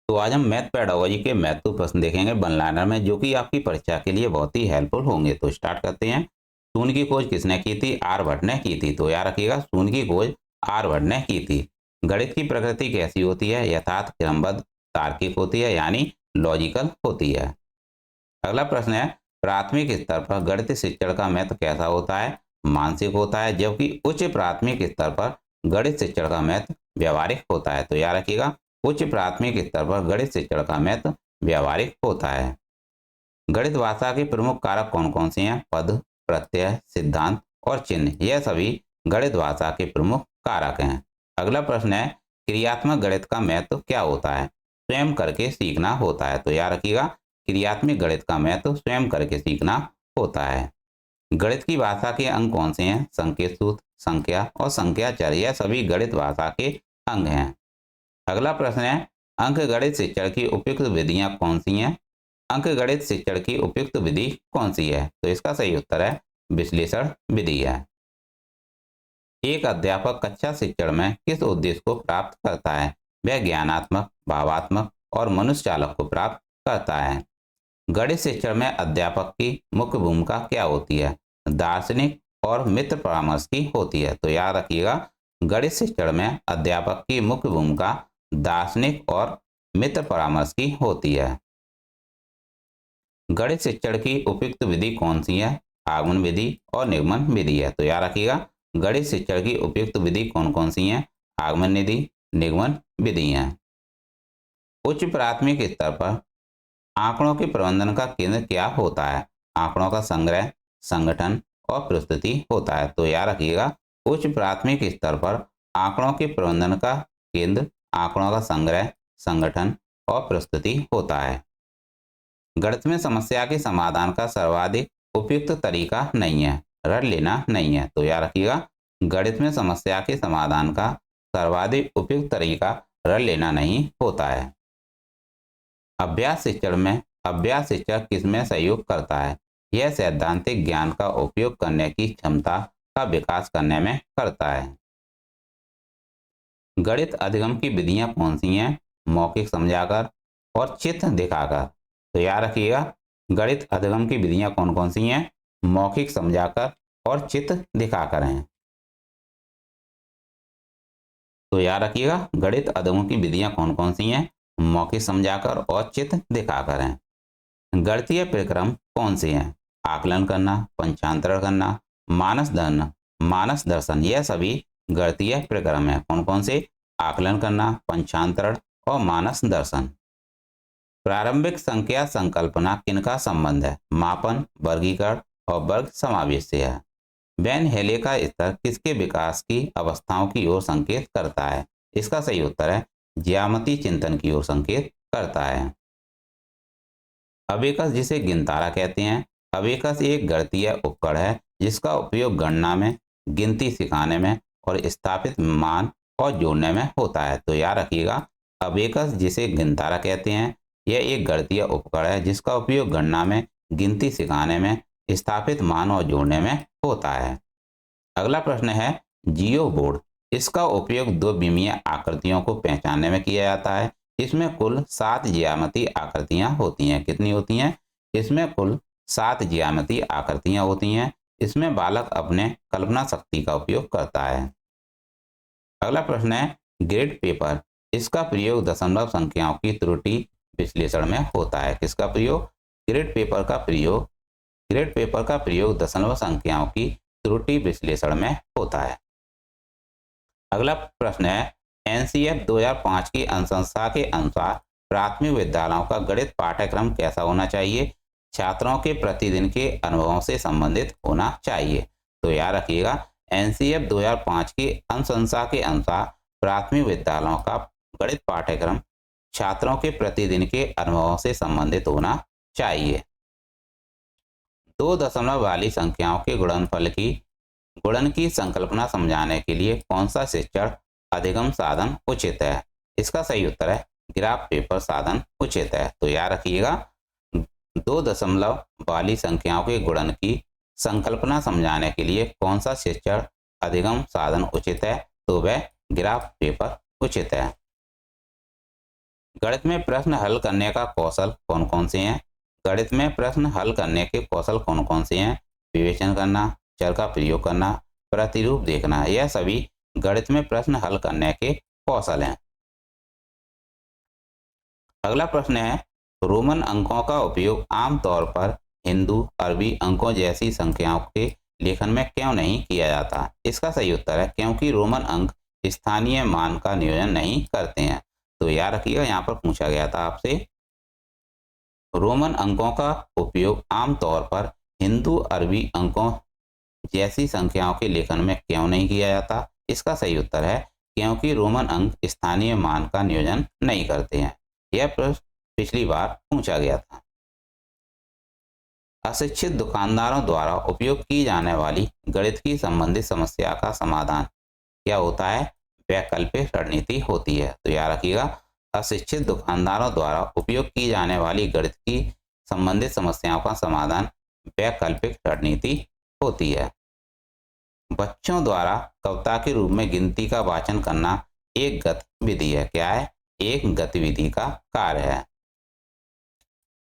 तो आज हम मैथ पेडागोजी के महत्वपूर्ण प्रश्न देखेंगे वन लाइनर में, जो कि आपकी परीक्षा के लिए बहुत ही हेल्पफुल होंगे। तो स्टार्ट करते हैं। शून्य की खोज किसने की थी? आर्यभट्ट ने की थी। तो याद रखिएगा, शून्य की खोज आर्यभट्ट ने की थी। गणित की प्रकृति कैसी होती है? यथार्थ, क्रमबद्ध, तार्किक होती है, यानी लॉजिकल होती है। अगला प्रश्न है, प्राथमिक स्तर पर गणित शिक्षण का महत्व कैसा होता है? मानसिक होता है, जबकि उच्च प्राथमिक स्तर पर गणित शिक्षण का महत्व व्यवहारिक होता है। तो याद रखिएगा, उच्च प्राथमिक स्तर पर गणित शिक्षण का महत्व व्यवहारिक होता है। गणित भाषा के प्रमुख कारक कौन कौन से हैं? पद, प्रत्यय, सिद्धांत और चिन्ह, यह सभी गणित भाषा के प्रमुख कारक हैं। अगला प्रश्न है, क्रियात्मक गणित का महत्व क्या होता है? स्वयं करके सीखना होता है। तो याद रखिएगा, क्रियात्मक गणित का महत्व स्वयं करके सीखना होता है। गणित की भाषा के अंग कौन से हैं? संकेत सूत्र, संख्या और संख्या चर, यह सभी गणित भाषा के अंग हैं। अगला प्रश्न है, अंकगणित शिक्षण की उपयुक्त विधियां कौन सी हैं? अंकगणित शिक्षण की उपयुक्त विधि कौन सी है? तो इसका सही उत्तर है विश्लेषण विधि है। एक अध्यापक कक्षा शिक्षण में किस उद्देश्य को प्राप्त करता है? वह ज्ञानात्मक, भावात्मक और मनुष्य चालक को प्राप्त करता है। गणित शिक्षण में अध्यापक की मुख्य भूमिका क्या होती है? दार्शनिक और मित्र परामर्श की होती है। तो याद रखिएगा, गणित शिक्षण में अध्यापक की मुख्य भूमिका दार्शनिक और मित्र परामर्श की होती है। गणित शिक्षण की उपयुक्त विधि कौन सी है? आगमन विधि और निगमन विधि है। तो याद रखिएगा, गणित शिक्षण की उपयुक्त विधि कौन कौन सी है? आगमन विधि, निगमन विधि है। उच्च प्राथमिक स्तर पर आंकड़ों के प्रबंधन का केंद्र क्या होता है? आंकड़ों का संग्रह, संगठन और प्रस्तुति होता है। तो याद रखिएगा, उच्च प्राथमिक स्तर पर आंकड़ों के प्रबंधन का केंद्र आंकड़ों का संग्रह, संगठन और प्रस्तुति होता है। गणित में समस्या के समाधान का सर्वाधिक उपयुक्त तरीका नहीं है, रट लेना नहीं है। तो याद रखिएगा, गणित में समस्या के समाधान का सर्वाधिक उपयुक्त तरीका रट लेना नहीं होता है। अभ्यास शिक्षण में अभ्यास शिक्षक किसमें सहयोग करता है? यह सैद्धांतिक ज्ञान का उपयोग करने की क्षमता का विकास करने में करता है। गणित अधिगम की विधियां कौन सी हैं? मौखिक समझाकर और चित्र दिखाकर। तो याद रखिएगा, गणित अधिगम की विधियां कौन कौन सी हैं? मौखिक समझाकर और चित्र दिखाकर हैं। तो याद रखिएगा, गणित अधिगम की विधियां कौन कौन सी हैं? मौखिक समझाकर और चित्र दिखाकर हैं। गणितीय प्रक्रम कौन से हैं? आकलन करना, पंचांतरण करना, मानस दर्शन, यह सभी गणितीय प्रक्रम है। कौन कौन से? आकलन करना, पंचांतरण और मानस दर्शन। प्रारंभिक संख्या संकल्पना किनका संबंध है? मापन, वर्गीकरण और वर्ग समावेश से है। वैन हेले का स्तर किसके विकास की अवस्थाओं की ओर संकेत करता है? इसका सही उत्तर है ज्यामितीय चिंतन की ओर संकेत करता है। अबेकस जिसे गिनतारा कहते हैं। अबेकस एक गणितीय उपकरण है जिसका उपयोग गणना में, गिनती सिखाने में और स्थापित मान और जोड़ने में होता है। तो याद रखिएगा, अबेकस जिसे गिनतारा कहते हैं, यह एक गणितीय उपकरण है जिसका उपयोग गणना में, गिनती सिखाने में, स्थापित मान और जोड़ने में होता है। अगला प्रश्न है, जियो बोर्ड, इसका उपयोग दो विमीय आकृतियों को पहचानने में किया जाता है। इसमें कुल 7 ज्यामितीय आकृतियां होती हैं। कितनी होती हैं? इसमें कुल 7 ज्यामितीय आकृतियां होती हैं। इसमें बालक अपने कल्पना शक्ति का उपयोग करता है। अगला प्रश्न है, ग्रेड पेपर, इसका प्रयोग दशमलव संख्याओं की त्रुटि विश्लेषण में होता है। किसका प्रयोग? ग्रेड पेपर का प्रयोग दशमलव संख्याओं की त्रुटि विश्लेषण में होता है। अगला प्रश्न है, एनसीएफ 2005 की अनुशंसा के अनुसार प्राथमिक विद्यालयों का गणित पाठ्यक्रम कैसा होना चाहिए? छात्रों के प्रतिदिन के अनुभवों से संबंधित होना चाहिए। तो याद रखिएगा, एनसीएफ 2005 की अनुशंसा के अनुसार प्राथमिक विद्यालयों का गणित पाठ्यक्रम छात्रों के प्रतिदिन के अनुभवों से संबंधित होना चाहिए। 2 दशमलव वाली संख्याओं के गुणन की संकल्पना समझाने के लिए कौन सा शिक्षण अधिगम साधन उचित है? इसका सही उत्तर है ग्राफ पेपर साधन उचित है। तो याद रखिएगा, 2 दशमलव वाली संख्याओं के गुणन की संकल्पना समझाने के लिए कौन सा शिक्षण अधिगम साधन उचित है? तो वह ग्राफ पेपर उचित है। गणित में प्रश्न हल करने का कौशल कौन कौन से हैं? गणित में प्रश्न हल करने के कौशल कौन कौन से हैं? विवेचन करना, चर का प्रयोग करना, प्रतिरूप देखना, यह सभी गणित में प्रश्न हल करने के कौशल हैं। अगला प्रश्न है, रोमन अंकों का उपयोग आमतौर पर हिंदू, अरबी अंकों जैसी संख्याओं के लेखन में क्यों नहीं किया जाता? इसका सही उत्तर है क्योंकि रोमन अंक स्थानीय मान का नियोजन नहीं करते हैं। तो याद रखिएगा, यहाँ पर पूछा गया था आपसे, रोमन अंकों का उपयोग आमतौर पर हिंदू, अरबी अंकों जैसी संख्याओं के लेखन में क्यों नहीं किया जाता? इसका सही उत्तर है क्योंकि रोमन अंक स्थानीय मान का नियोजन नहीं करते हैं। यह प्रश्न पिछली बार पूछा गया था। अशिक्षित दुकानदारों द्वारा उपयोग की जाने वाली गणित की संबंधित समस्या का समाधान क्या होता है? वैकल्पिक रणनीति होती है। तो याद रखिएगा, अशिक्षित दुकानदारों द्वारा उपयोग की जाने वाली गणित की संबंधित समस्याओं का समाधान वैकल्पिक रणनीति होती है। बच्चों द्वारा कविता के रूप में गिनती का वाचन करना एक गतिविधि है। क्या है? एक गतिविधि का कार्य है।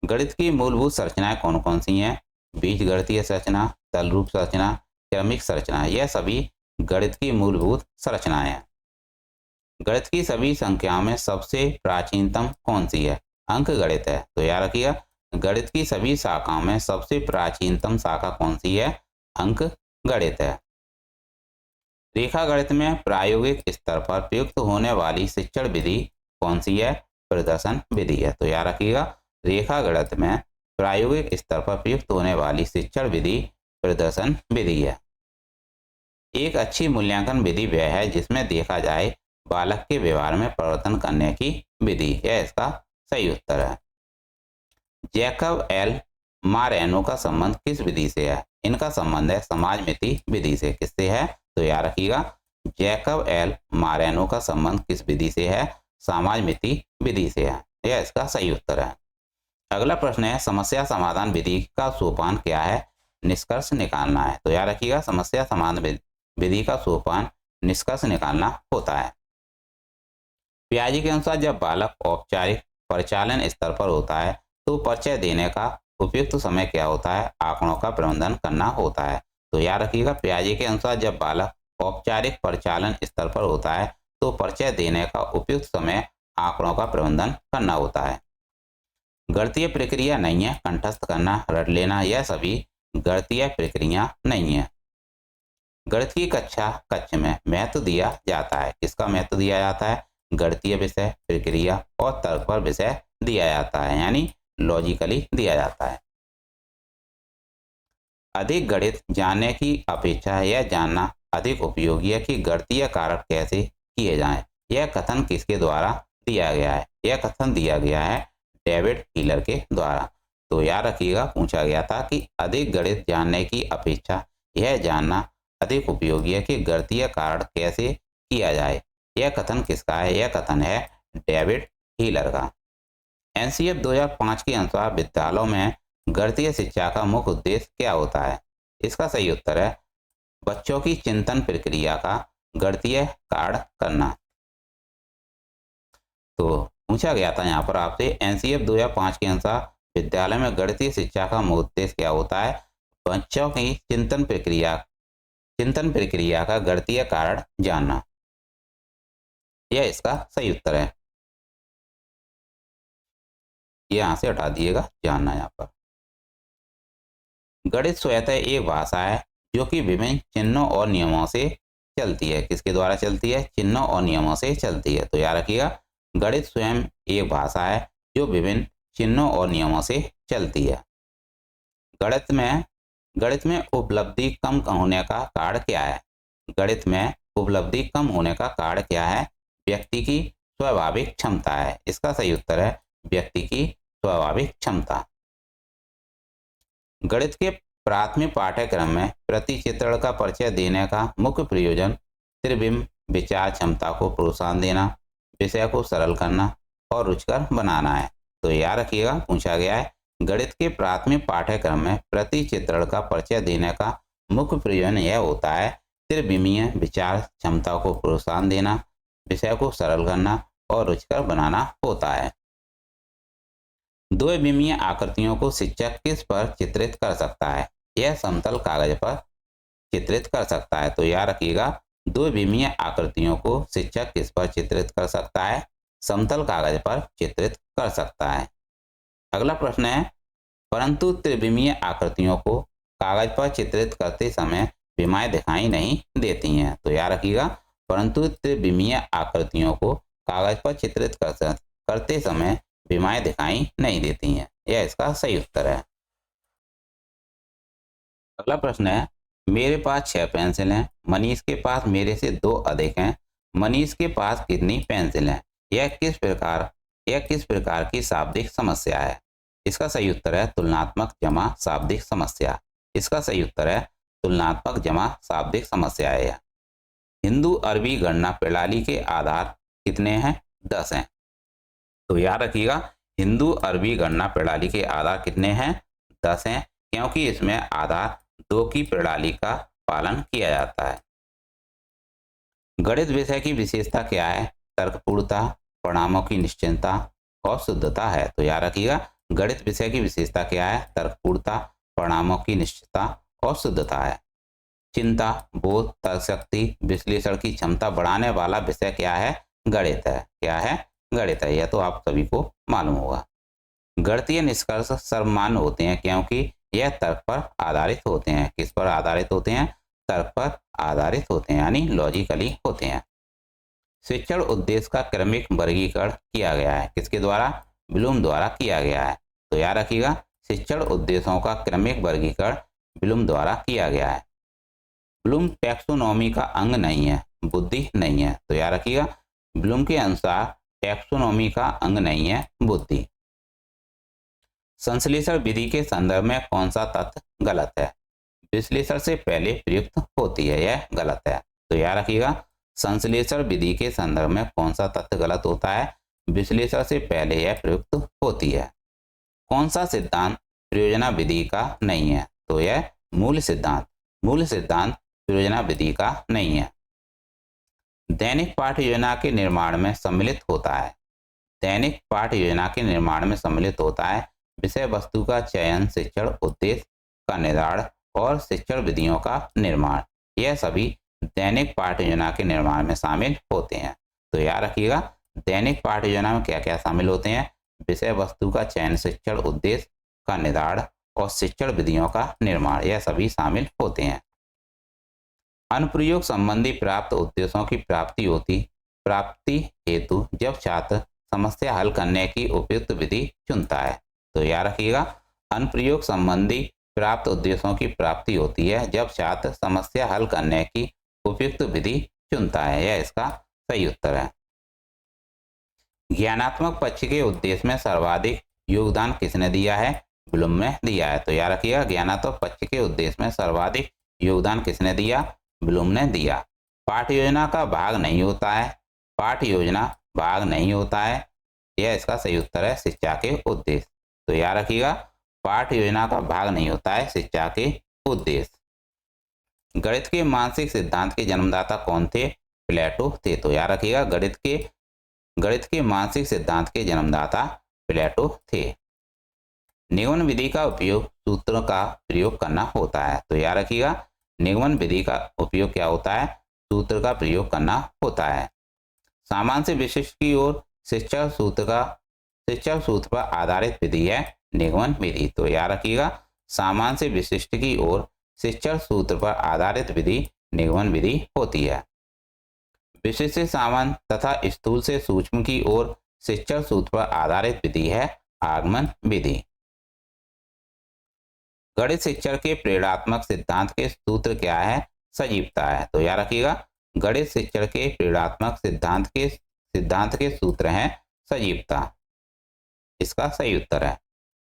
गणित की मूलभूत संरचनाएं कौन कौन सी हैं? बीजगणितीय संरचना, तल रूप संरचना, क्रमिक संरचना, यह सभी गणित की मूलभूत संरचनाएं हैं। गणित की सभी संख्याओं में सबसे प्राचीनतम कौन सी है? अंक गणित है। तो याद रखिएगा, गणित की सभी शाखाओं में सबसे प्राचीनतम शाखा कौन सी है? अंक गणित है। रेखा गणित में प्रायोगिक स्तर पर प्रयुक्त होने वाली शिक्षण विधि कौन सी है? प्रदर्शन विधि है। तो याद रखिएगा, रेखा गणित में प्रायोगिक स्तर पर प्रयुक्त होने वाली शिक्षण विधि प्रदर्शन विधि है। एक अच्छी मूल्यांकन विधि वह है जिसमें देखा जाए बालक के व्यवहार में परिवर्तन करने की विधि। यह इसका सही उत्तर है। जैकब एल मारेनो का संबंध किस विधि से है? इनका संबंध है समाजमिति विधि से। किससे है? तो याद रखिएगा, जैकब एल मारेनो का संबंध किस विधि से है? समाजमिति विधि से है। यह इसका सही उत्तर है। अगला प्रश्न है, समस्या समाधान विधि का सोपान क्या है? निष्कर्ष निकालना है। तो याद रखिएगा, समस्या समाधान विधि का सोपान निष्कर्ष निकालना होता है। पियाजे के अनुसार जब बालक औपचारिक परिचालन स्तर पर होता है तो परिचय देने का उपयुक्त समय क्या होता है? आंकड़ों का प्रबंधन करना होता है। तो याद रखिएगा, पियाजे के अनुसार जब बालक औपचारिक परिचालन स्तर पर होता है तो परिचय देने का उपयुक्त समय आंकड़ों का प्रबंधन करना होता है। गणितीय प्रक्रिया नहीं है कंठस्थ करना, रट लेना, यह सभी गणितीय प्रक्रिया नहीं है। गणित की कक्षा में महत्व दिया जाता है। किसका महत्व दिया जाता है? गणितीय विषय, प्रक्रिया और तर्क पर विषय दिया जाता है, यानी लॉजिकली दिया जाता है। अधिक गणित जानने की अपेक्षा यह जानना अधिक उपयोगी है कि गणितीय कारक कैसे किए जाएं। यह कथन किसके द्वारा दिया गया है? यह कथन दिया गया है डेविड हीलर के द्वारा। तो याद रखिएगा, पूछा गया था कि अधिक गणित जानने की अपेक्षा यह जानना अधिक उपयोगी है कि गणितीय कारक कैसे किया जाए। यह कथन किसका है? यह कथन है डेविड हीलर का। एनसीएफ 2005 के अनुसार विद्यालयों में गणितीय शिक्षा का मुख्य उद्देश्य क्या होता है? इसका सही उत्तर है बच्चों की चिंतन प्रक्रिया का गणितीय कारण करना। तो पूछा गया था यहाँ पर आपसे, एनसीएफ 2005 के अनुसार विद्यालय में गणितीय शिक्षा का मुख्य उद्देश्य क्या होता है? बच्चों की चिंतन प्रक्रिया का गणितीय कारण जानना। यह इसका सही उत्तर है। यहां से हटा दिएगा, जानना यहाँ पर। गणित स्वतः एक भाषा है जो कि विभिन्न चिन्हों और नियमों से चलती है। किसके द्वारा चलती है? चिन्हों और नियमों से चलती है। तो याद रखिएगा, गणित स्वयं एक भाषा है जो विभिन्न चिन्हों और नियमों से चलती है। गणित में उपलब्धि कम होने का कारण क्या है? गणित में उपलब्धि कम होने का कारण क्या है? व्यक्ति की स्वाभाविक क्षमता है। इसका सही उत्तर है व्यक्ति की स्वाभाविक क्षमता। गणित के प्राथमिक पाठ्यक्रम में प्रतिचित्रण का परिचय देने का मुख्य प्रयोजन त्रिविम विचार क्षमता को प्रोत्साहन देना, विषय को सरल करना और रुचिकर बनाना है। तो याद रखिएगा, पूछा गया है गणित के प्राथमिक पाठ्यक्रम में प्रतिचित्रण का परिचय देने का मुख्य प्रयोजन यह होता है त्रिविमीय विचार क्षमता को प्रोत्साहन देना, विषय को सरल करना और रुचिकर बनाना होता है। द्विविमीय आकृतियों को शिक्षक किस पर चित्रित कर सकता है? यह समतल कागज पर चित्रित कर सकता है। तो याद रखिएगा, द्विविमीय आकृतियों को शिक्षक किस पर चित्रित कर सकता है? समतल कागज पर चित्रित कर सकता है। अगला प्रश्न है, परंतु त्रिविमीय आकृतियों को कागज पर चित्रित करते समय विमाएं दिखाई नहीं देती हैं। तो याद रखिएगा, परंतु त्रिविमीय आकृतियों को कागज पर चित्रित करते समय विमाएं दिखाई नहीं देती हैं। यह इसका सही उत्तर है। अगला प्रश्न है, मेरे पास 6 पेंसिल हैं, मनीष के पास मेरे से 2 अधिक हैं, मनीष के पास कितनी पेंसिल हैं? यह किस प्रकार की शाब्दिक समस्या है? इसका सही उत्तर है तुलनात्मक जमा शाब्दिक समस्या। इसका सही उत्तर है तुलनात्मक जमा शाब्दिक समस्या है यह। हिंदू अरबी गणना प्रणाली के आधार कितने हैं? 10 हैं। तो याद रखिएगा, हिंदू अरबी गणना प्रणाली के आधार कितने हैं? 10 हैं, क्योंकि इसमें आधार 2 की प्रणाली का पालन किया जाता है। गणित विषय की विशेषता क्या है? तर्कपूर्णता, परिणामों की निश्चितता और शुद्धता है। तो याद रखिएगा, गणित विषय की विशेषता क्या है? तर्कपूर्णता, परिणामों की निश्चितता और शुद्धता है। चिंता, बोध, तर्कशक्ति, विश्लेषण की क्षमता बढ़ाने वाला विषय क्या है? गणित है। क्या है? गणित है। यह तो आप सभी को मालूम होगा। गणितीय निष्कर्ष सर्वमान्य होते हैं क्योंकि यह तर्क पर आधारित होते हैं। किस पर आधारित होते हैं? तर्क पर आधारित होते हैं, यानी लॉजिकली होते हैं। शिक्षण उद्देश्य का क्रमिक वर्गीकरण किया गया है। किसके द्वारा? ब्लूम द्वारा किया गया है। तो याद रखिएगा, शिक्षण उद्देश्यों का क्रमिक वर्गीकरण ब्लूम द्वारा किया गया है। ब्लूम टैक्सोनॉमी का अंग नहीं है, बुद्धि नहीं है। तो याद रखिएगा, ब्लूम के अनुसार टैक्सोनॉमी का अंग नहीं है, बुद्धि। संश्लेषण विधि के संदर्भ में कौन सा तथ्य गलत है? विश्लेषण से पहले प्रयुक्त होती है, यह गलत है। तो याद रखिएगा, संश्लेषण विधि के संदर्भ में कौन सा तथ्य गलत होता है? विश्लेषण से पहले यह प्रयुक्त होती है। कौन सा सिद्धांत प्रयोजना विधि का नहीं है? तो यह मूल सिद्धांत प्रयोजना विधि का नहीं है। दैनिक पाठ्य योजना के निर्माण में सम्मिलित होता है। दैनिक पाठ्य योजना के निर्माण में सम्मिलित होता है विषय वस्तु का चयन, शिक्षण उद्देश्य का निर्धारण और शिक्षण विधियों का निर्माण। यह सभी दैनिक पाठ्य योजना के निर्माण में शामिल होते हैं। तो याद रखिएगा, दैनिक पाठ्य योजना में क्या क्या शामिल होते हैं? विषय वस्तु का चयन, शिक्षण उद्देश्य का निर्धारण और शिक्षण विधियों का निर्माण, यह सभी शामिल होते हैं। अनुप्रयोग संबंधी प्राप्त उद्देश्यों की प्राप्ति हेतु जब छात्र समस्या हल करने की उपयुक्त विधि चुनता है। तो याद रखिएगा, अनुप्रयोग संबंधी प्राप्त उद्देश्यों की प्राप्ति होती है जब छात्र समस्या हल करने की उपयुक्त विधि चुनता है। यह इसका सही उत्तर है। ज्ञानात्मक पक्ष के उद्देश्य में सर्वाधिक योगदान किसने दिया है? ब्लूम ने दिया है। तो याद रखिएगा, ज्ञानात्मक पक्ष के उद्देश्य में सर्वाधिक योगदान किसने दिया? ब्लूम ने दिया। पाठ्य योजना का भाग नहीं होता है। पाठ्य योजना भाग नहीं होता है, यह इसका सही उत्तर है शिक्षा के उद्देश्य। तो याद रखिएगा, पाठ्य योजना का भाग नहीं होता है शिक्षा के उद्देश्य। गणित के मानसिक सिद्धांत के जन्मदाता कौन थे? प्लेटो थे। तो याद रखिएगा, गणित के मानसिक सिद्धांत के जन्मदाता प्लेटो थे। निगमन विधि का उपयोग सूत्रों का प्रयोग करना होता है। तो याद रखिएगा, निगमन विधि का उपयोग क्या होता है? सूत्र का प्रयोग करना होता है। सामान्य से विशिष्ट की ओर शिक्षण सूत्र पर आधारित विधि है निगमन विधि। तो याद रखिएगा, सामान्य से विशिष्ट की ओर शिक्षण सूत्र पर आधारित विधि निगमन विधि होती है। विशिष्ट से सामान्य तथा स्थूल से सूक्ष्म की ओर शिक्षण सूत्र पर आधारित विधि है आगमन विधि। गणित शिक्षण के प्रेरणात्मक सिद्धांत के सूत्र क्या है? सजीवता है। तो याद रखिएगा, गणित शिक्षण के प्रेरणात्मक सिद्धांत के सूत्र हैं सजीवता। इसका सही उत्तर है।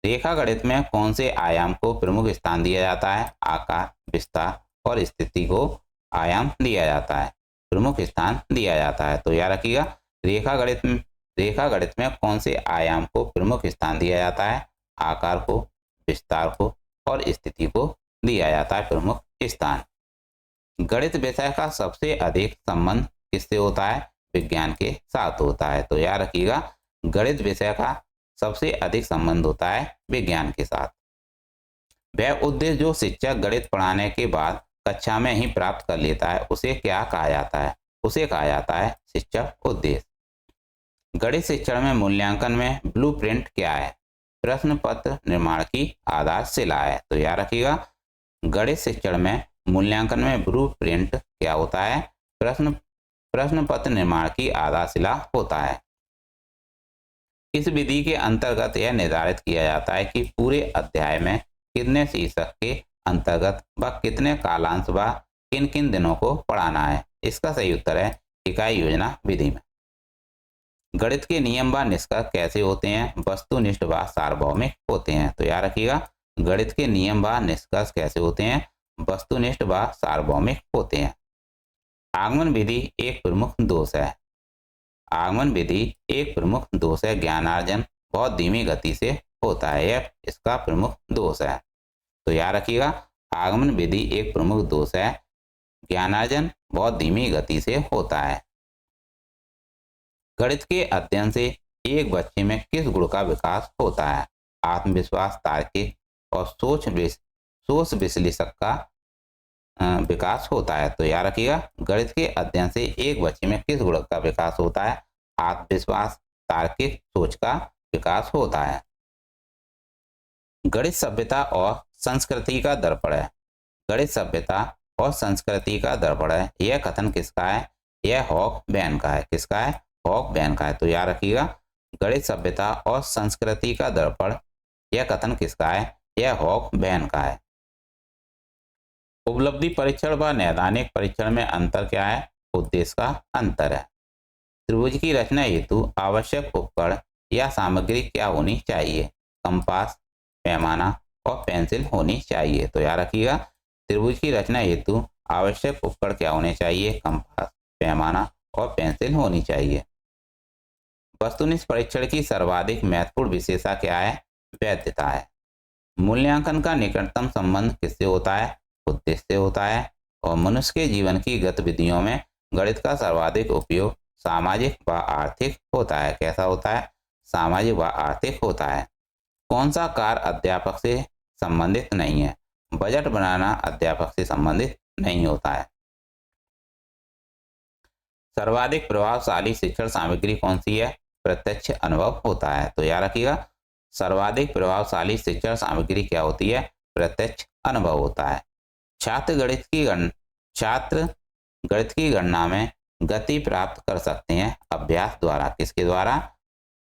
रेखा गणित में कौन से आयाम को प्रमुख स्थान दिया जाता है? आकार, विस्तार और स्थिति को आयाम दिया जाता है, प्रमुख स्थान दिया जाता है। तो याद रखिएगा, रेखा गणित में कौन से आयाम को प्रमुख स्थान दिया जाता है? आकार को, विस्तार को और स्थिति को दिया जाता है प्रमुख स्थान। गणित विषय का सबसे अधिक संबंध किससे होता है? विज्ञान के साथ होता है। तो याद रखिएगा, गणित विषय का सबसे अधिक संबंध होता है विज्ञान के साथ। वह उद्देश्य जो शिक्षक गणित पढ़ाने के बाद कक्षा में ही प्राप्त कर लेता है उसे क्या कहा जाता है? उसे कहा जाता है शिक्षक उद्देश्य। गणित शिक्षण में मूल्यांकन में ब्लूप्रिंट क्या है? प्रश्न पत्र निर्माण की आधारशिला है। तो याद रखिएगा, गणित शिक्षण में मूल्यांकन में ब्लूप्रिंट क्या होता है? प्रश्न पत्र निर्माण की आधारशिला होता है। इस विधि के अंतर्गत यह निर्धारित किया जाता है कि पूरे अध्याय में कितने शीर्षक के अंतर्गत व कितने कालांश व किन किन दिनों को पढ़ाना है। इसका सही उत्तर है इकाई योजना विधि में। गणित के नियम व निष्कर्ष कैसे होते हैं? वस्तुनिष्ठ व सार्वभौमिक होते हैं। तो याद रखिएगा, गणित के नियम व निष्कर्ष कैसे होते हैं? वस्तुनिष्ठ व सार्वभौमिक होते हैं। आगमन विधि एक प्रमुख दोष है। आगमन विधि एक प्रमुख दोष है। ज्ञानार्जन बहुत धीमी गति से होता है, यह इसका प्रमुख दोष है। तो याद रखिएगा, आगमन विधि एक प्रमुख दोष है। ज्ञानार्जन बहुत धीमी गति से होता है। गणित के अध्ययन से एक बच्चे में किस गुण का विकास होता है? आत्मविश्वास, तार्किक और सोच विश्लेषक का विकास होता है। तो याद रखिएगा, गणित के अध्ययन से एक बच्चे में किस गुण का विकास होता है? आत्मविश्वास, तार्किक सोच का विकास होता है। गणित सभ्यता और संस्कृति का दर्पण है। गणित सभ्यता और संस्कृति का दर्पण है, यह कथन किसका है? यह हॉकबैन का है। किसका है? हॉकबैन का है। तो याद रखिएगा, गणित सभ्यता और संस्कृति का दर्पण, यह कथन किसका है? यह हॉकबैन का है। उपलब्धि परीक्षण व नैदानिक परीक्षण में अंतर क्या है? उद्देश्य का अंतर है। त्रिभुज की रचना हेतु आवश्यक उपकरण या सामग्री क्या होनी चाहिए? कंपास, पैमाना और पेंसिल होनी चाहिए। तो याद रखिएगा, त्रिभुज की रचना हेतु आवश्यक उपकरण क्या होने चाहिए? कंपास, पैमाना और पेंसिल होनी चाहिए। वस्तुनिष्ठ परीक्षण की सर्वाधिक महत्वपूर्ण विशेषता क्या है? वैधता है। मूल्यांकन का निकटतम संबंध किससे होता है? उद्देश्य से होता है। और मनुष्य के जीवन की गतिविधियों में गणित का सर्वाधिक उपयोग सामाजिक व आर्थिक होता है। कैसा होता है? सामाजिक व आर्थिक होता है। कौन सा कार्य अध्यापक से संबंधित नहीं है? बजट बनाना अध्यापक से संबंधित नहीं होता है। सर्वाधिक प्रभावशाली शिक्षण सामग्री कौन सी है? प्रत्यक्ष अनुभव होता है। तो याद रखिएगा, सर्वाधिक प्रभावशाली शिक्षण सामग्री क्या होती है? प्रत्यक्ष अनुभव होता है। छात्र गणित की गणना में गति प्राप्त कर सकते हैं अभ्यास द्वारा। किसके द्वारा?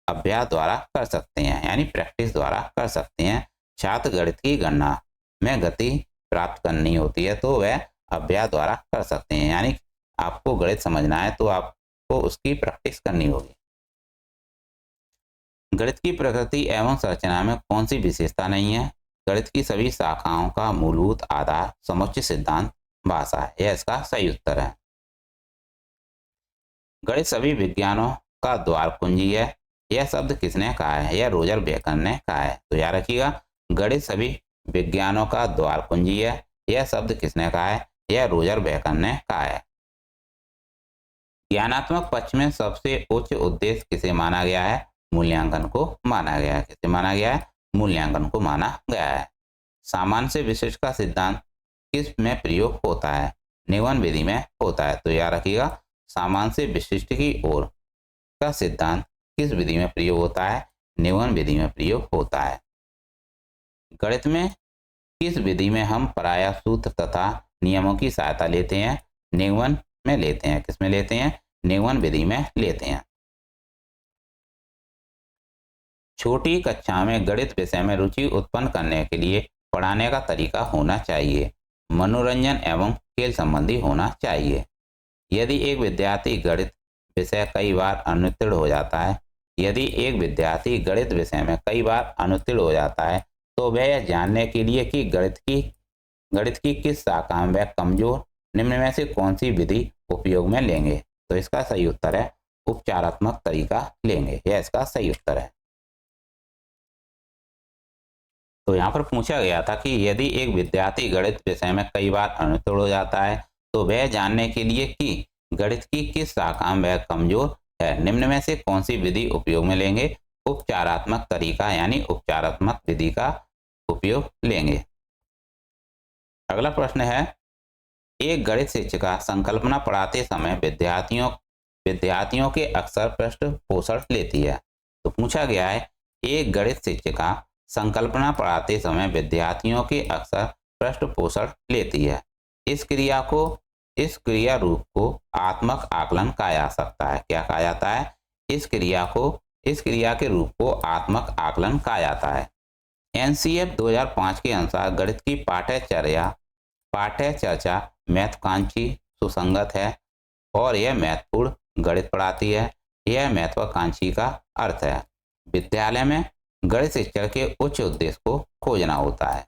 अभ्यास द्वारा कर सकते हैं, यानी प्रैक्टिस द्वारा कर सकते हैं। छात्र गणित की गणना में गति प्राप्त करनी होती है तो वह अभ्यास द्वारा कर सकते हैं, यानी आपको गणित समझना है तो आपको उसकी प्रैक्टिस करनी होगी। गणित की प्रकृति एवं संरचना में कौन सी विशेषता नहीं है? गणित की सभी शाखाओं का मूलभूत आधार समुच्चय सिद्धांत भाषा है। यह इसका सही उत्तर है। गणित सभी विज्ञानों का द्वार कुंजी है। यह शब्द किसने कहा है? यह रोजर बेकन ने कहा है। तो याद रखिएगा, गणित सभी विज्ञानों का द्वार कुंजी है। यह शब्द किसने कहा है? यह रोजर बेकन ने कहा है। ज्ञानात्मक पक्ष में सबसे उच्च उद्देश्य किसे माना गया है? मूल्यांकन को माना गया है। किसे माना गया है? मूल्यांकन को माना गया है। सामान्य से विशिष्ट का सिद्धांत किस में प्रयोग होता है? निगमन विधि में होता है। तो याद रखिएगा, सामान्य से विशिष्ट की ओर का सिद्धांत किस विधि में प्रयोग होता है? निगमन विधि में प्रयोग होता है। गणित में किस विधि में हम पराया सूत्र तथा नियमों की सहायता लेते हैं? निगमन में लेते हैं। किस में लेते हैं? निगमन विधि में लेते हैं। छोटी कक्षा में गणित विषय में रुचि उत्पन्न करने के लिए पढ़ाने का तरीका होना चाहिए। मनोरंजन एवं खेल संबंधी होना चाहिए। यदि एक विद्यार्थी गणित विषय कई बार अनुत्तीर्ण हो जाता है हो जाता है तो वह यह जानने के लिए कि गणित की किस शाखा में वह कमजोर, निम्न में से कौन सी विधि उपयोग में लेंगे? तो इसका सही उत्तर है उपचारात्मक तरीका लेंगे। यह इसका सही उत्तर है। तो यहाँ पर पूछा गया था कि यदि एक विद्यार्थी गणित विषय में कई बार अनुत्तीर्ण हो जाता है तो वह जानने के लिए कि गणित की किस शाखा में वह कमजोर है, निम्न में से कौन सी विधि उपयोग में लेंगे? उपचारात्मक तरीका यानी उपचारात्मक विधि का उपयोग लेंगे। अगला प्रश्न है, एक गणित शिक्षिका संकल्पना पढ़ाते समय विद्यार्थियों के अक्सर पृष्ठपोषण लेती है। तो पूछा गया है, एक गणित शिक्षिका संकल्पना पढ़ाते समय विद्यार्थियों के अक्सर पृष्ठपोषण लेती है। इस क्रिया रूप को आत्मक आकलन कहा जा सकता है। क्या कहा जाता है? इस क्रिया के रूप को आत्मक आकलन कहा जाता है। एनसीएफ 2005 के अनुसार गणित की पाठ्य चर्चा महत्वाकांक्षी सुसंगत है और यह महत्वपूर्ण गणित पढ़ाती है। यह महत्वाकांक्षी का अर्थ है विद्यालय में गणित शिक्षण के उच्च उद्देश्य को खोजना होता है।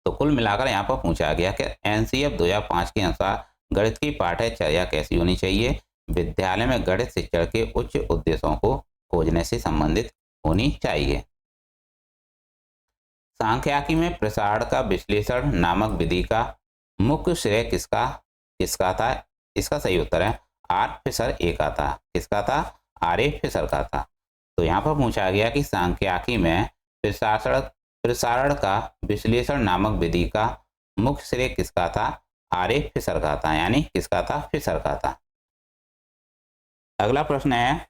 तो कुल मिलाकर यहाँ पर पूछा गया कि एनसीएफ 2005 के अनुसार गणित की पाठ्यचर्या कैसी होनी चाहिए? विद्यालय में गणित शिक्षण के उच्च उद्देश्यों को खोजने से संबंधित होनी चाहिए। सांख्यिकी में प्रसारण का विश्लेषण नामक विधि का मुख्य श्रेय किसका था? इसका सही उत्तर है आर फिशर ए का था। किसका था? आर ए फिशर का था। तो यहाँ पर पूछा गया कि सांख्यिकी में प्रसारण का विश्लेषण नामक विधि का मुख्य श्रेय किसका था? आर ए फिशर का था, यानी किसका था? फिशर का था। अगला प्रश्न है,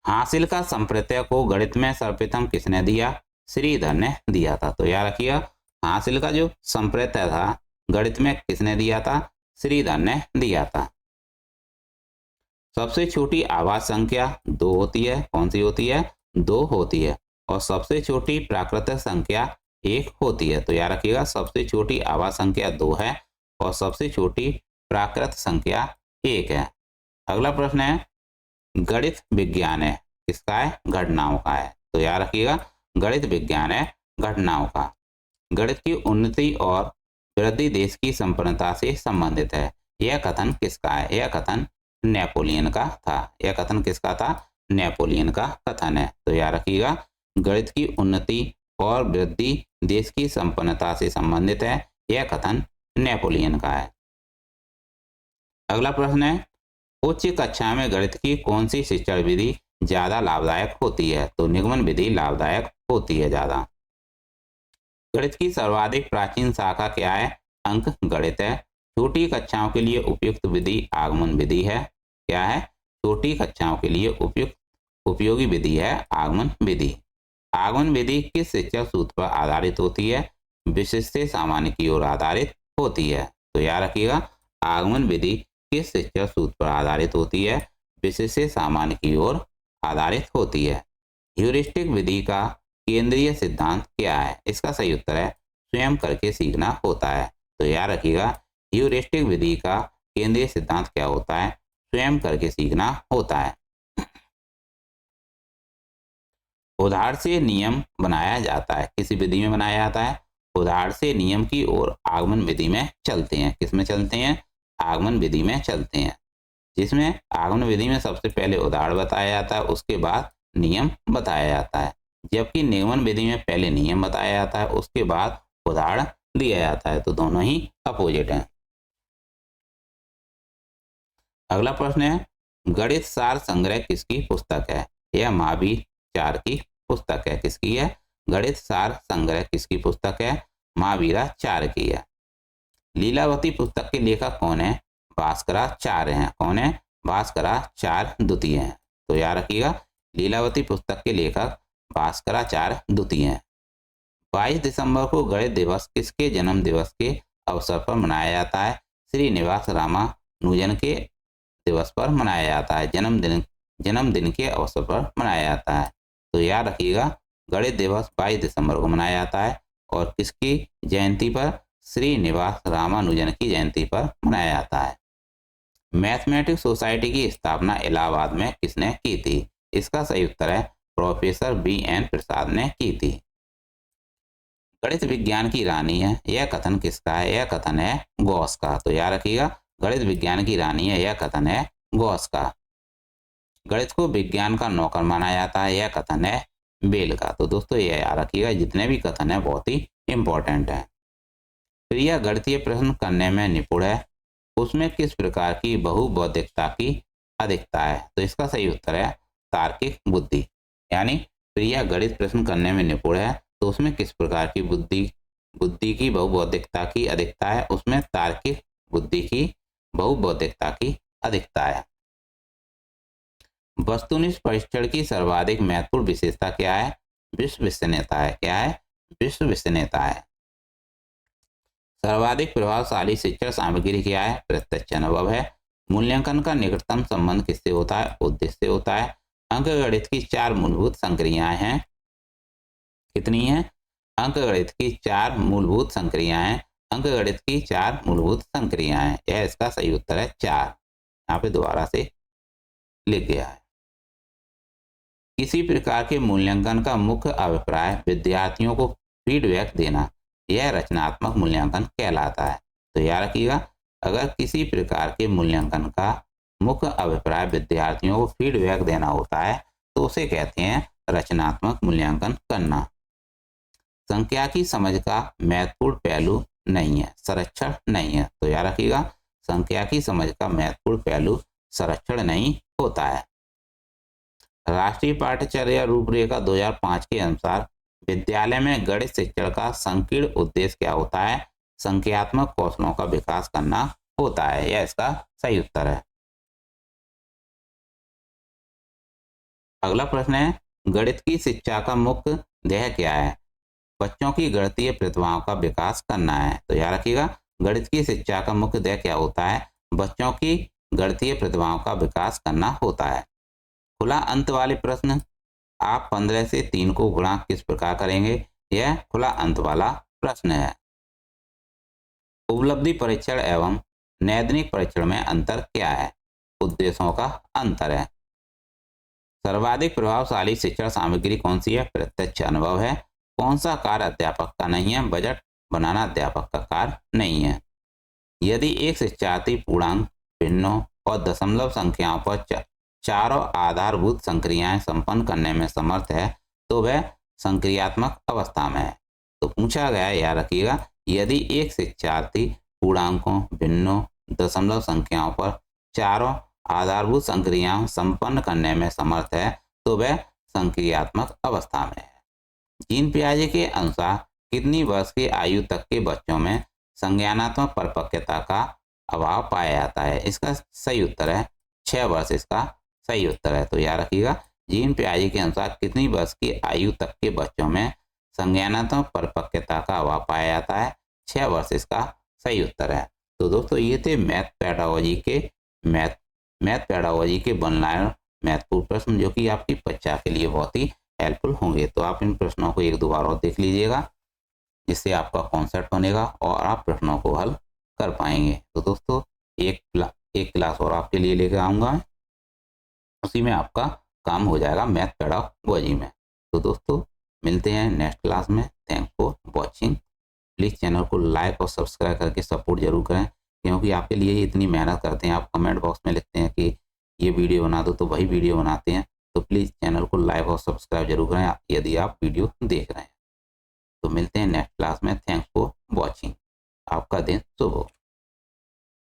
हासिल का संप्रत्यय को गणित में सर्वप्रथम किसने दिया? श्रीधर ने दिया था। तो याद रखिएगा, हासिल का जो संप्रत्यय था गणित में किसने दिया था? श्रीधर ने दिया था। सबसे छोटी आवाज संख्या 2 होती है। कौन सी होती है? 2 होती है। और सबसे छोटी प्राकृतिक संख्या 1 होती है। तो याद रखिएगा, सबसे छोटी आवाज संख्या 2 है और सबसे छोटी प्राकृत संख्या 1 है। अगला प्रश्न है, गणित विज्ञान है किसका है? घटनाओं का है। तो याद रखिएगा, गणित विज्ञान है घटनाओं का। गणित की उन्नति और वृद्धि देश की संपन्नता से संबंधित है। यह कथन किसका है? यह कथन नेपोलियन का था। यह कथन किसका था? नेपोलियन का कथन है। तो याद रखिएगा, गणित की उन्नति और वृद्धि देश की संपन्नता से संबंधित है। यह कथन नेपोलियन का है। अगला प्रश्न है, उच्च कक्षा में गणित की कौन सी शिक्षण विधि ज्यादा लाभदायक होती है? तो निगमन विधि लाभदायक होती है ज्यादा। गणित की सर्वाधिक प्राचीन शाखा क्या है? अंक गणित है। छोटी कक्षाओं के लिए उपयुक्त विधि आगमन विधि है। क्या है? छोटी कक्षाओं के लिए उपयोगी विधि है आगमन विधि। आगमन विधि किस शिक्षण सूत्र पर आधारित होती है? विशिष्ट से सामान्य की ओर आधारित होती है। तो याद रखिएगा, आगमन विधि किस शिक्षण सूत्र पर आधारित होती है? विशिष्ट से सामान्य की ओर आधारित होती है। ह्यूरिस्टिक विधि का केंद्रीय सिद्धांत क्या है? इसका सही उत्तर है स्वयं करके सीखना होता है। तो याद रखिएगा, ह्यूरिस्टिक विधि का केंद्रीय सिद्धांत क्या होता है? स्वयं करके सीखना होता है। उदाहरण से नियम बनाया जाता है। किसी विधि में बनाया जाता है? उदाहरण से नियम की ओर आगमन विधि में चलते हैं। किस में चलते हैं? आगमन विधि में चलते हैं, जिसमें आगमन विधि में सबसे पहले उदाहरण बताया जाता है, उसके बाद नियम बताया जाता है। जबकि निगमन विधि में पहले नियम बताया जाता है, उसके बाद उदाहरण दिया जाता है। तो दोनों ही अपोजिट हैं। अगला प्रश्न है, गणित सार संग्रह किसकी पुस्तक है? यह महावीर चार की पुस्तक है। किसकी है? गणित सार संग्रह किसकी पुस्तक है? महावीराचार्य की है। लीलावती पुस्तक के लेखक कौन है? भास्कराचार्य हैं। कौन है? भास्कराचार्य द्वितीय हैं। तो याद रखिएगा, लीलावती पुस्तक के लेखक भास्कराचार्य द्वितीय हैं। 22 दिसंबर को गणित दिवस किसके जन्म दिवस के अवसर पर मनाया जाता है? श्रीनिवास रामानुजन के दिवस पर मनाया जाता है। जन्मदिन के अवसर पर मनाया जाता है। तो याद रखिएगा, गणित दिवस 22 दिसंबर को मनाया जाता है और किसकी जयंती पर? श्रीनिवास रामानुजन की जयंती पर मनाया जाता है। मैथमेटिक्स सोसाइटी की स्थापना इलाहाबाद में किसने की थी? इसका सही उत्तर है प्रोफेसर BN प्रसाद ने की थी। गणित विज्ञान की रानी है, यह कथन किसका है? यह कथन है गॉस का। तो याद रखिएगा, गणित विज्ञान की रानी है, यह कथन है गॉस का। गणित को विज्ञान का नौकर माना जाता है, यह कथन है बेल का। तो दोस्तों ये याद रखिएगा, जितने भी कथन है बहुत ही इंपॉर्टेंट है। प्रिया गणितीय प्रश्न करने में निपुण है, उसमें किस प्रकार की बहुबौद्धिकता की अधिकता है? तो इसका सही उत्तर है तार्किक बुद्धि। यानी प्रिया गणित प्रश्न करने में निपुण है, तो उसमें किस प्रकार की बुद्धि की बहुबौद्धिकता की अधिकता है? उसमें तार्किक बुद्धि की बहुबौद्धिकता की अधिकता है। वस्तुनिष्ठ परीक्षण की सर्वाधिक महत्वपूर्ण विशेषता क्या है? विश्वसनीयता है। क्या है? विश्वसनीयता है। सर्वाधिक प्रभावशाली शिक्षण सामग्री क्या है? प्रत्यक्ष अनुभव है। मूल्यांकन का निकटतम संबंध किससे होता है? उद्देश्य से होता है। अंकगणित की 4 मूलभूत संक्रियाएं हैं। कितनी हैं? अंकगणित की 4 मूलभूत संक्रियाएं हैं। अंकगणित की 4 मूलभूत संक्रियाएं हैं। यह इसका सही उत्तर है 4। यहाँ पे दोबारा से लिख गया है। किसी प्रकार के मूल्यांकन का मुख्य अभिप्राय विद्यार्थियों को फीडबैक देना, यह रचनात्मक मूल्यांकन कहलाता है। तो याद रखिएगा, अगर किसी प्रकार के मूल्यांकन का मुख्य अभिप्राय विद्यार्थियों को फीडबैक देना होता है तो उसे कहते हैं रचनात्मक मूल्यांकन करना। संख्या की समझ का महत्वपूर्ण पहलू नहीं है, संरक्षण नहीं है। तो याद रखिएगा, संख्या की समझ का महत्वपूर्ण पहलू संरक्षण नहीं होता है। राष्ट्रीय पाठ्यचर्या रूपरेखा 2005 के अनुसार विद्यालय में गणित शिक्षण का संकीर्ण उद्देश्य क्या होता है? संख्यात्मक कौशलों का विकास करना होता है। यह इसका सही उत्तर है। अगला प्रश्न है, गणित की शिक्षा का मुख्य ध्येय क्या है? बच्चों की गणितीय प्रतिभाओं का विकास करना है। तो याद रखिएगा, गणित की शिक्षा का मुख्य ध्येय क्या होता है? बच्चों की गणितीय प्रतिभाओं का विकास करना होता है। खुला अंत वाले प्रश्न, आप 15 से 3 को गुणा किस प्रकार करेंगे? यह खुला अंत वाला प्रश्न है। उपलब्धि परीक्षण एवं नैदानिक परीक्षण में अंतर क्या है? उद्देश्यों का अंतर है। सर्वाधिक प्रभावशाली शिक्षण सामग्री कौन सी है? प्रत्यक्ष अनुभव है। कौन सा कार्य अध्यापक का नहीं है? बजट बनाना अध्यापक का कार्य नहीं है। यदि एक शिक्षार्थी पूर्णांक, भिन्नों और दशमलव संख्याओं पर चारों आधारभूत संक्रियाएं संपन्न करने में समर्थ है तो वह संक्रियात्मक अवस्था में है। तो पूछा गया है, याद रखिएगा, यदि एक शिक्षार्थी पूर्णांकों, भिन्नों, दशमलव संख्याओं पर चारों आधारभूत संक्रियाएं संपन्न करने में समर्थ है तो वह संक्रियात्मक अवस्था में है। जीन पियाजे के अनुसार कितनी वर्ष की आयु तक के बच्चों में संज्ञानात्मक परिपक्वता का अभाव पाया जाता है? इसका सही उत्तर है 6 वर्ष। इसका सही उत्तर है। तो याद रखिएगा, जीन पियाजे के अनुसार कितनी वर्ष की आयु तक के बच्चों में संज्ञानात्मक परिपक्वता का अभाव पाया जाता है? 6 वर्ष इसका सही उत्तर है। तो दोस्तों, ये थे मैथ पेडागोजी के ऑनलाइन महत्वपूर्ण प्रश्न, जो कि आपकी परीक्षा के लिए बहुत ही हेल्पफुल होंगे। तो आप इन प्रश्नों को एक दो बार और देख लीजिएगा, जिससे आपका कॉन्सेप्ट बनेगा और आप प्रश्नों को हल कर पाएंगे। तो दोस्तों, एक क्लास और आपके लिए लेकर आऊँगा, उसी में आपका काम हो जाएगा मैथ पेडागोजी में। तो दोस्तों, मिलते हैं नेक्स्ट क्लास में। Thanks for watching. Please channel को लाइक और सब्सक्राइब करके सपोर्ट जरूर करें, क्योंकि आपके लिए ही इतनी मेहनत करते हैं। आप कमेंट बॉक्स में लिखते हैं कि ये वीडियो बना दो, तो वही वीडियो बनाते हैं। तो प्लीज़ चैनल को लाइक और सब्सक्राइब जरूर करें यदि आप वीडियो देख रहे हैं। तो मिलते हैं नेक्स्ट क्लास में। Thanks for watching. आपका दिन शुभ हो।